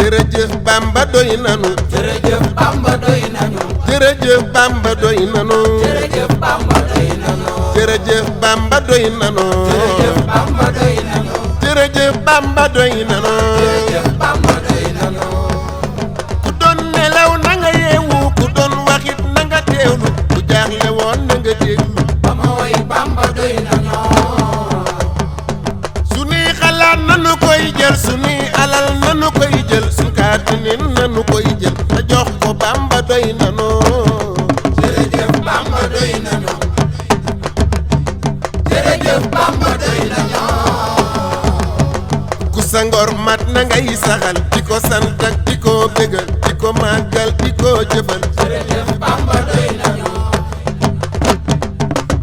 jërëjëf Bamba doy nanu jërëjëf Bamba doy nanu jërëjëf Bamba doy nanu jërëjëf Bamba doy nanu jërëjëf Bamba doy nanu jërëjëf Bamba doy nanu jërëjëf Bamba doy nanu jërëjëf Bamba doy nanu ku doon nelaw na nga yeewu ku doon waxit na nga teewlu ku jaaxle woon na nga déglu ba ma woy Bamba doy nanu sunuy xalaat nanu koy jël sunuy alal nanu koy jël su kàttinin nanu koy jël te jox ko Bamba doy nanu jërëjëf Bamba doy nanu jërëjëf Bamba doy nanu ku sa ngor mat na ngay saxal di ko sant ak di ko bégal di ko màggal di ko jëfal jërëjëf Bamba doy nanu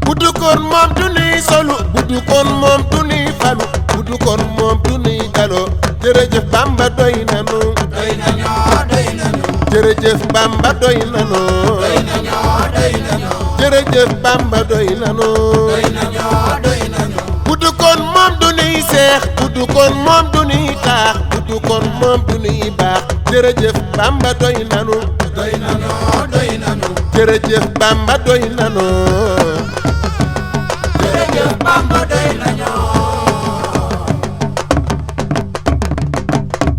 buddu koon moom du nuy solu buddu koon moom du nuy falu buddu koon moom du nuy daloo jërëjëf Bamba doy nanu doy nanu doy nanu jërëjëf Bamba doy nanu doy nanu doy nanu jërëjëf Bamba doy nanu doy nanu doy nanu buddu koon moom du nuy seex buddu koon moom du nuy taax buddu koon moom du nuy baax jërëjëf Bamba doy nanu doy nanu doy nanu jërëjëf Bamba doy nanu jërëjëf Bamba doy nanu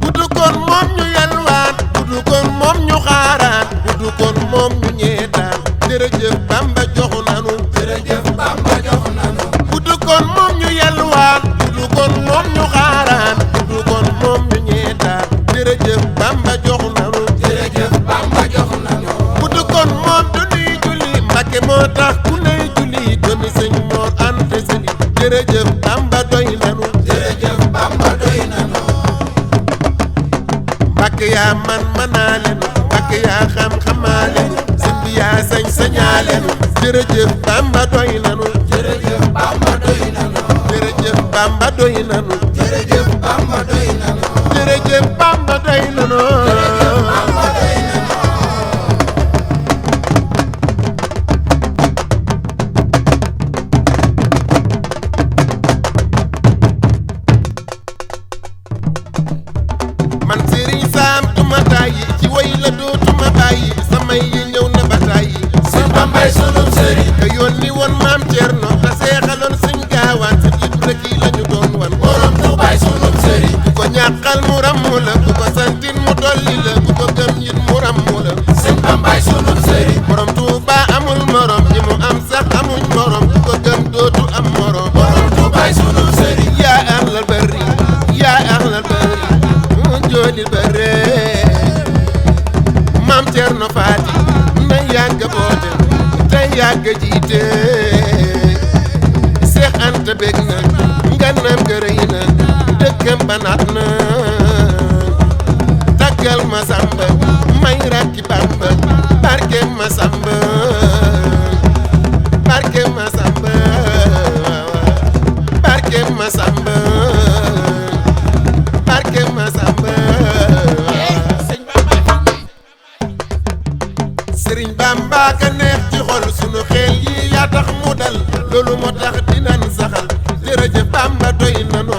buddu koon moom ñu yalwaan buddu koon moom ñu xaaraan buddu koon moom ñu ñeetaan jërëjëf Bamba joxu nanu jërëjëf Bamba jox nanu buddu koon moom ñu yalwaan buddu koon moom ñu xaaraan buddu koon moom ñu ñeetaan jërëjëf Bamba joxu nanu jërëjëf Bamba jox nanu buddu koon moom du nuy julli Mbàkke moo tax ku nuy julli doomi Sëñ Mor Anta Sali jërëjëf Bamba doy nanu jërëjëf Bamba doy nanu Mbàkke yaa man manaa leen Mbàkke yaa xam xamaa leen sëñ bi yaa sañ sañaa leen jërëjëf Bamba doy nanu jërëjëf Bamba doy nanu jërëjëf Bamba doy nanu jërëjëf Bamba doy nanu jërëjëf Bamba doy nanu Bamba doy nanu man Serigne Sam duma tàyyi ci way la dootuma bàyyi samay yi ñëw na ba tàyyi Sëñ Bambay sunu sëriñ ka yónni woon maam Cerno te seexaloon Sëñ Gaawaan sa Ibra kii la ñu doon wan borom Tuubaay sunu sëriñ ku ko ñàkkal mu ràmmu la ku ko santin mu dolli la ku ko gëm yit mu ràmmu la Sëñ Bambay sunu sëriñ borom Tuuba amul morom ñi mu am sax amuñ morom ku ko gëm dootu am morom borom Tuubaay sunu sëriñ yaa ahlal barri yaa ahlal barri mu joodil barre maam Cerno Faati na yàgg boote te yàgg jiite Seex Anta bég na nganam gërëy na dëkkam banaat na taggal ma samba may rakki Bamba barke ma samba barke ma samba barke ma samba barke ma samba Sëriñ Bamba ka neex ci xol sunu xel yi yaa tax mu dal loolu moo tax dinañ saxal jërëjëf Bamba doy nanu